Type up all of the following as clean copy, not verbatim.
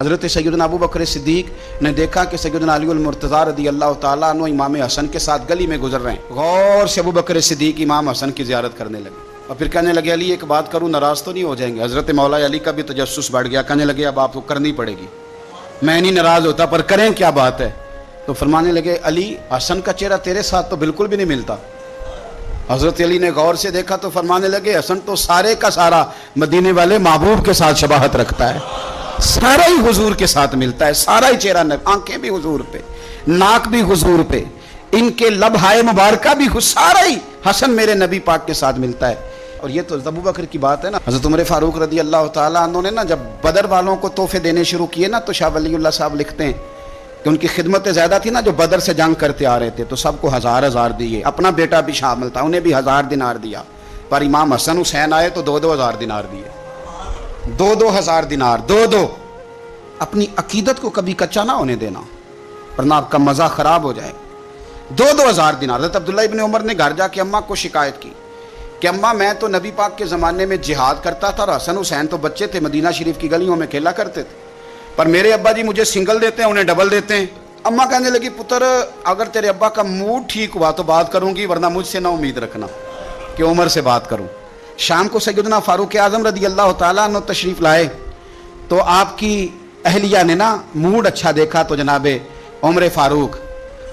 حضرت سیدنا ابو بکر صدیق نے دیکھا کہ سیدنا علی المرتضیٰ رضی اللہ تعالیٰ عنہ امام حسن کے ساتھ گلی میں گزر رہے ہیں۔ غور سے ابو بکر صدیق امام حسن کی زیارت کرنے لگے اور پھر کہنے لگے علی ایک بات کروں، ناراض تو نہیں ہو جائیں گے؟ حضرت مولا علی کا بھی تجسس بڑھ گیا، کہنے لگے اب آپ کو کرنی پڑے گی، میں نہیں ناراض ہوتا پر کریں کیا بات ہے؟ تو فرمانے لگے علی حسن کا چہرہ تیرے ساتھ تو بالکل بھی نہیں ملتا۔ حضرت علی نے غور سے دیکھا تو فرمانے لگے حسن تو سارے کا سارا مدینے والے محبوب کے ساتھ شباہت رکھتا ہے، سارا ہی حضور کے ساتھ ملتا ہے، سارا ہی چہرہ، آنکھیں بھی حضور پہ، ناک بھی حضور پہ، ان کے لب ہائے مبارکہ بھی، سارا ہی حسن میرے نبی پاک کے ساتھ ملتا ہے۔ اور یہ تو ابو بکر کی بات ہے نا۔ حضرت عمر فاروق رضی اللہ تعالیٰ عنہ نے نا جب بدر والوں کو تحفے دینے شروع کیے نا تو شاہ ولی اللہ صاحب لکھتے ہیں کہ ان کی خدمتیں زیادہ تھی نا، جو بدر سے جنگ کرتے آ رہے تھے تو سب کو ہزار ہزار دیے، اپنا بیٹا بھی شامل تھا، انہیں بھی 1000 دینار دیا، پر امام حسن حسین آئے تو 2,000 دینار دیے، 2,000 دینار، دو اپنی عقیدت کو کبھی کچا نہ ہونے دینا ورنہ آپ کا مزہ خراب ہو جائے۔ 2,000 دینار۔ حضرت عبداللہ ابن عمر نے گھر جا کے اماں کو شکایت کی کہ اماں میں تو نبی پاک کے زمانے میں جہاد کرتا تھا اور حسن حسین تو بچے تھے، مدینہ شریف کی گلیوں میں کھیلا کرتے تھے، پر میرے ابا جی مجھے سنگل دیتے ہیں، انہیں ڈبل دیتے ہیں۔ اماں کہنے لگی پتر اگر تیرے ابا کا موڈ ٹھیک ہوا تو بات کروں گی، ورنہ مجھ سے نہ امید رکھنا کہ عمر سے بات کروں۔ شام کو سیدنا فاروق اعظم رضی اللہ تعالیٰ عنہ تشریف لائے تو آپ کی اہلیہ نے نا موڈ اچھا دیکھا تو جناب عمر فاروق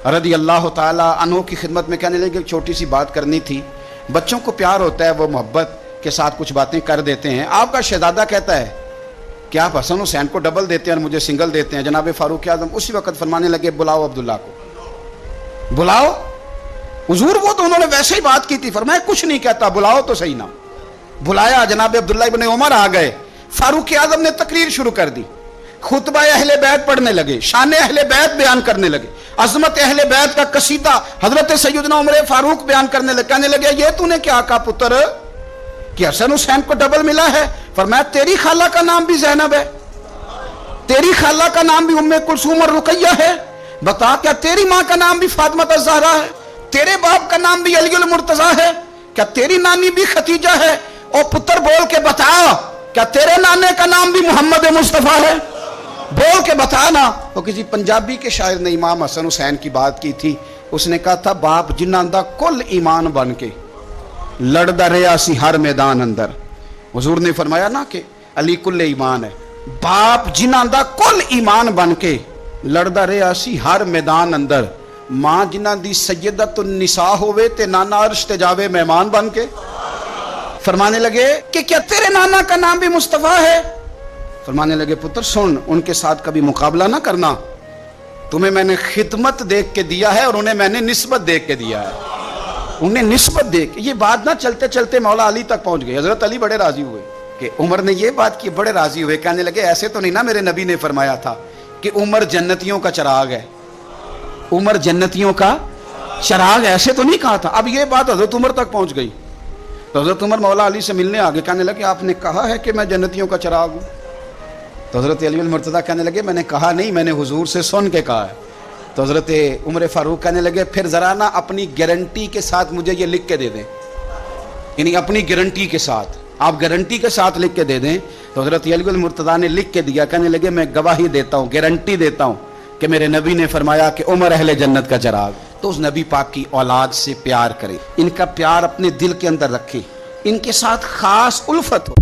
رضی اللہ تعالیٰ عنہ کی خدمت میں کہنے لگے چھوٹی سی بات کرنی تھی۔ بچوں کو پیار ہوتا ہے، وہ محبت کے ساتھ کچھ باتیں کر دیتے ہیں، آپ کا شہزادہ کہتا ہے کہ آپ حسن حسین کو ڈبل دیتے ہیں اور مجھے سنگل دیتے ہیں۔ جناب فاروق اعظم اسی وقت فرمانے لگے بلاؤ عبداللہ کو، بلاؤ حضور، وہ تو انہوں نے ویسے ہی بات کی تھی، فرمایا کچھ نہیں کہتا، بلاؤ تو صحیح نا۔ بلایا، جناب عبداللہ ابن عمر آ گئے، فاروق اعظم نے تقریر شروع کر دی، خطبہ اہل بیت پڑھنے لگے، شان اہل بیت بیان کرنے لگے، عظمت اہل بیت کا قصیدہ حضرت سیدنا عمر فاروق بیان کرنے لگے۔ کہنے لگے یہ تو نے کیا کہا پتر کہ حسن حسین کو ڈبل ملا ہے؟ فرمایا تیری خالہ کا نام بھی زینب ہے، تیری خالہ کا نام بھی ام کلثوم اور رقیہ ہے، بتا کیا تیری ماں کا نام بھی فاطمہ الزہرا ہے؟ تیرے باپ کا نام بھی علی المرتضیٰ ہے؟ کیا تیری نانی بھی ختیجہ ہے؟ اور پتر بول کے بتا کیا تیرے نانے کا نام بھی محمد مصطفیٰ ہے؟ بول کے بتانا۔ وہ کسی پنجابی کے شاعر نے امام حسن حسین کی بات کی تھی، اس نے کہا تھا باپ جنہاں دا کل ایمان بن کے لڑدا رہیا سی ہر میدان اندر۔ حضور نے فرمایا نا کہ علی کل ایمان ہے، باپ جنہاں دا کل ایمان بن کے لڑدا رہیا سی ہر میدان اندر، ماں جنہاں دی سیدۃ النساء ہوئے تے نانا عرش تے جاوے مہمان بن کے۔ فرمانے لگے کہ کیا تیرے نانا کا نام بھی مصطفیٰ ہے؟ فرمانے لگے پتر سن، ان کے ساتھ کبھی مقابلہ نہ کرنا، تمہیں میں نے خدمت دیکھ کے دیا ہے اور انہیں میں نے نسبت دیکھ کے دیا ہے، انہیں نسبت دیکھ۔ یہ بات نہ چلتے چلتے مولا علی تک پہنچ گئی۔ حضرت علی بڑے راضی ہوئے کہ عمر نے یہ بات کی، بڑے راضی ہوئے، کہنے لگے ایسے تو نہیں نا میرے نبی نے فرمایا تھا کہ عمر جنتیوں کا چراغ ہے، عمر جنتیوں کا چراغ، ایسے تو نہیں کہا تھا۔ اب یہ بات حضرت عمر تک پہنچ گئی تو حضرت عمر مولا علی سے ملنے آگے، کہنے لگے آپ نے کہا ہے کہ میں جنتیوں کا چراغ ہوں؟ تو حضرت علی المرتضیٰ کہنے لگے میں نے کہا نہیں، میں نے حضور سے سن کے کہا ہے۔ تو حضرت عمر فاروق کہنے لگے پھر ذرا نا اپنی گارنٹی کے ساتھ مجھے یہ لکھ کے دے دیں، یعنی اپنی گارنٹی کے ساتھ، آپ گارنٹی کے ساتھ لکھ کے دے دیں۔ تو حضرت علی المرتضیٰ نے لکھ کے دیا، کہنے لگے میں گواہی دیتا ہوں، گارنٹی دیتا ہوں کہ میرے نبی نے فرمایا کہ عمر اہل جنت کا چراغ۔ تو اس نبی پاک کی اولاد سے پیار کرے، ان کا پیار اپنے دل کے اندر رکھے، ان کے ساتھ خاص الفت ہو۔